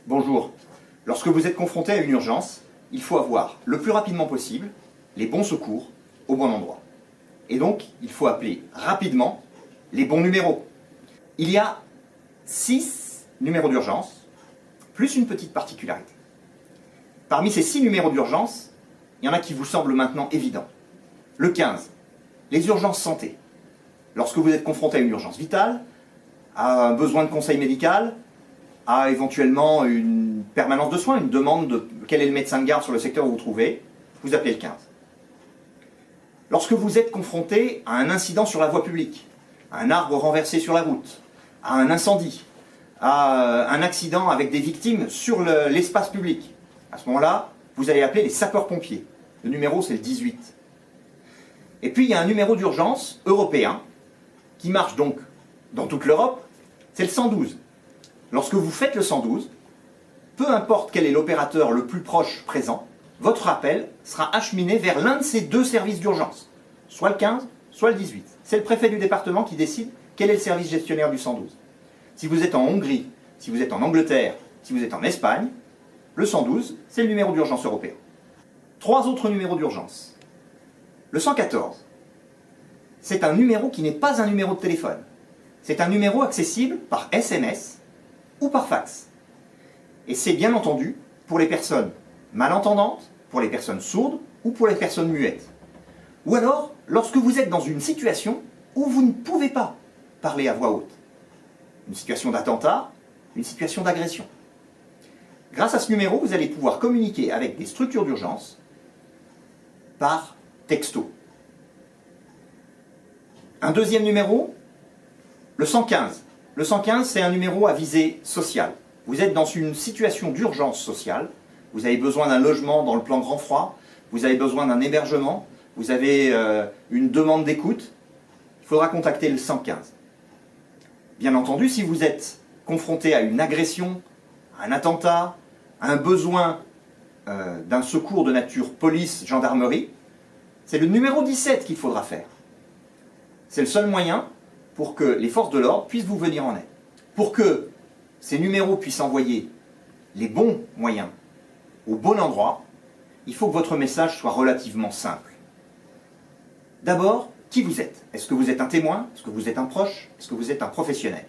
Bonjour. Lorsque vous êtes confronté à une urgence, il faut avoir le plus rapidement possible les bons secours au bon endroit. Et donc, il faut appeler rapidement les bons numéros. Il y a 6 numéros d'urgence, plus une petite particularité. Parmi ces 6 numéros d'urgence, il y en a qui vous semblent maintenant évidents. Le 15, les urgences santé. Lorsque vous êtes confronté à une urgence vitale, à un besoin de conseil médical, à éventuellement une permanence de soins, une demande de quel est le médecin de garde sur le secteur où vous vous trouvez, vous appelez le 15. Lorsque vous êtes confronté à un incident sur la voie publique, à un arbre renversé sur la route, à un incendie, à un accident avec des victimes sur l'espace public, à ce moment-là, vous allez appeler les sapeurs-pompiers. Le numéro, c'est le 18. Et puis, il y a un numéro d'urgence européen qui marche donc dans toute l'Europe, c'est le 112. Lorsque vous faites le 112, peu importe quel est l'opérateur le plus proche présent, votre appel sera acheminé vers l'un de ces 2 services d'urgence, soit le 15, soit le 18. C'est le préfet du département qui décide quel est le service gestionnaire du 112. Si vous êtes en Hongrie, si vous êtes en Angleterre, si vous êtes en Espagne, le 112, c'est le numéro d'urgence européen. 3 autres numéros d'urgence. Le 114, c'est un numéro qui n'est pas un numéro de téléphone. C'est un numéro accessible par SMS ou par fax. Et c'est bien entendu pour les personnes malentendantes, pour les personnes sourdes ou pour les personnes muettes. Ou alors, lorsque vous êtes dans une situation où vous ne pouvez pas parler à voix haute. Une situation d'attentat, une situation d'agression. Grâce à ce numéro, vous allez pouvoir communiquer avec des structures d'urgence par texto. Un deuxième numéro, le 115. Le 115, c'est un numéro à visée sociale. Vous êtes dans une situation d'urgence sociale, vous avez besoin d'un logement dans le plan grand froid, vous avez besoin d'un hébergement, vous avez une demande d'écoute, il faudra contacter le 115. Bien entendu, si vous êtes confronté à une agression, à un attentat, à un besoin d'un secours de nature police, gendarmerie, c'est le numéro 17 qu'il faudra faire. C'est le seul moyen pour que les forces de l'ordre puissent vous venir en aide. Pour que ces numéros puissent envoyer les bons moyens au bon endroit, il faut que votre message soit relativement simple. D'abord, qui vous êtes? Est-ce que vous êtes un témoin? Est-ce que vous êtes un proche? Est-ce que vous êtes un professionnel?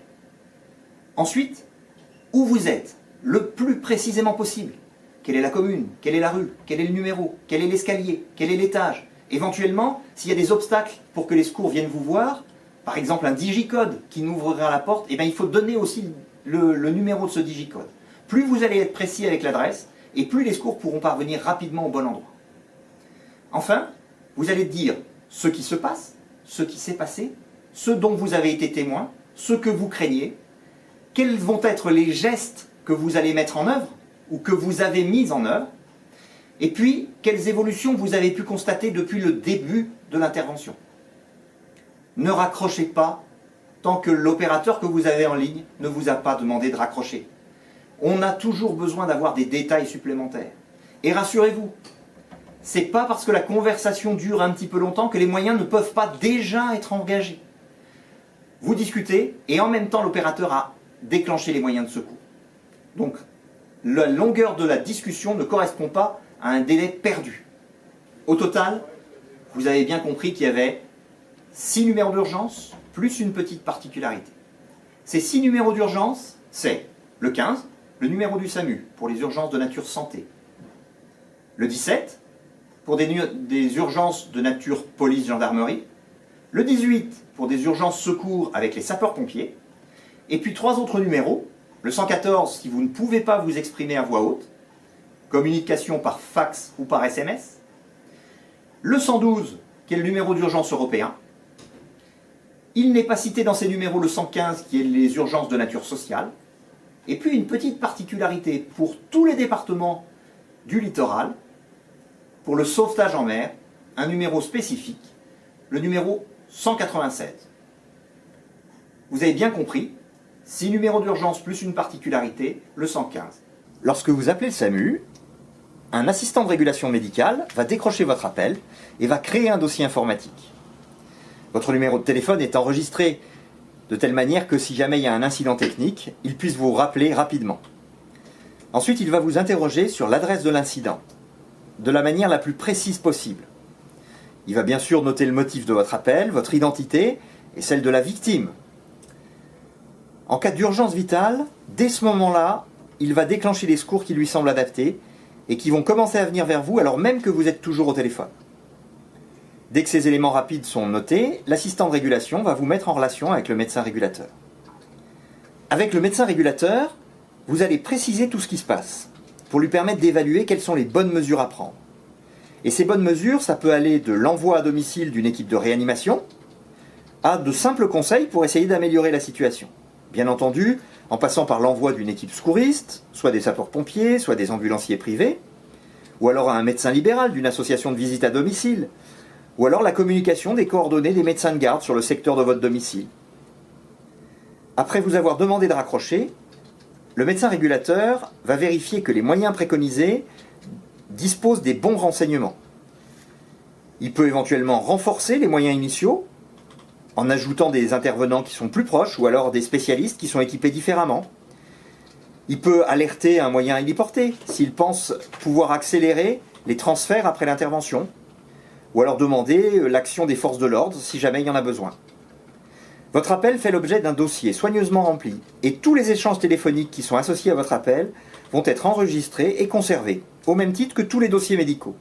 Ensuite, où vous êtes, le plus précisément possible. Quelle est la commune? Quelle est la rue? Quel est le numéro? Quel est l'escalier? Quel est l'étage? Éventuellement, s'il y a des obstacles pour que les secours viennent vous voir, par exemple un digicode qui n'ouvrira la porte, eh bien, il faut donner aussi le numéro de ce digicode. Plus vous allez être précis avec l'adresse, et plus les secours pourront parvenir rapidement au bon endroit. Enfin, vous allez dire ce qui se passe, ce qui s'est passé, ce dont vous avez été témoin, ce que vous craignez, quels vont être les gestes que vous allez mettre en œuvre, ou que vous avez mis en œuvre, et puis quelles évolutions vous avez pu constater depuis le début de l'intervention. Ne raccrochez pas tant que l'opérateur que vous avez en ligne ne vous a pas demandé de raccrocher. On a toujours besoin d'avoir des détails supplémentaires. Et rassurez-vous, c'est pas parce que la conversation dure un petit peu longtemps que les moyens ne peuvent pas déjà être engagés. Vous discutez et en même temps l'opérateur a déclenché les moyens de secours. Donc la longueur de la discussion ne correspond pas à un délai perdu. Au total, vous avez bien compris qu'il y avait 6 numéros d'urgence plus une petite particularité. Ces 6 numéros d'urgence, c'est le 15, le numéro du SAMU pour les urgences de nature santé, le 17 pour des urgences de nature police-gendarmerie, le 18 pour des urgences secours avec les sapeurs-pompiers, et puis 3 autres numéros, le 114 si vous ne pouvez pas vous exprimer à voix haute, communication par fax ou par SMS, le 112 qui est le numéro d'urgence européen. Il n'est pas cité dans ces numéros le 115 qui est les urgences de nature sociale. Et puis une petite particularité pour tous les départements du littoral, pour le sauvetage en mer, un numéro spécifique, le numéro 187. Vous avez bien compris, 6 numéros d'urgence plus une particularité, le 115. Lorsque vous appelez le SAMU, un assistant de régulation médicale va décrocher votre appel et va créer un dossier informatique. Votre numéro de téléphone est enregistré de telle manière que si jamais il y a un incident technique, il puisse vous rappeler rapidement. Ensuite, il va vous interroger sur l'adresse de l'incident, de la manière la plus précise possible. Il va bien sûr noter le motif de votre appel, votre identité et celle de la victime. En cas d'urgence vitale, dès ce moment-là, il va déclencher les secours qui lui semblent adaptés et qui vont commencer à venir vers vous alors même que vous êtes toujours au téléphone. Dès que ces éléments rapides sont notés, l'assistant de régulation va vous mettre en relation avec le médecin régulateur. Avec le médecin régulateur, vous allez préciser tout ce qui se passe pour lui permettre d'évaluer quelles sont les bonnes mesures à prendre. Et ces bonnes mesures, ça peut aller de l'envoi à domicile d'une équipe de réanimation à de simples conseils pour essayer d'améliorer la situation. Bien entendu, en passant par l'envoi d'une équipe secouriste, soit des sapeurs-pompiers, soit des ambulanciers privés, ou alors à un médecin libéral d'une association de visite à domicile, ou alors la communication des coordonnées des médecins de garde sur le secteur de votre domicile. Après vous avoir demandé de raccrocher, le médecin régulateur va vérifier que les moyens préconisés disposent des bons renseignements. Il peut éventuellement renforcer les moyens initiaux en ajoutant des intervenants qui sont plus proches ou alors des spécialistes qui sont équipés différemment. Il peut alerter un moyen héliporté s'il pense pouvoir accélérer les transferts après l'intervention ou alors demander l'action des forces de l'ordre si jamais il y en a besoin. Votre appel fait l'objet d'un dossier soigneusement rempli et tous les échanges téléphoniques qui sont associés à votre appel vont être enregistrés et conservés, au même titre que tous les dossiers médicaux.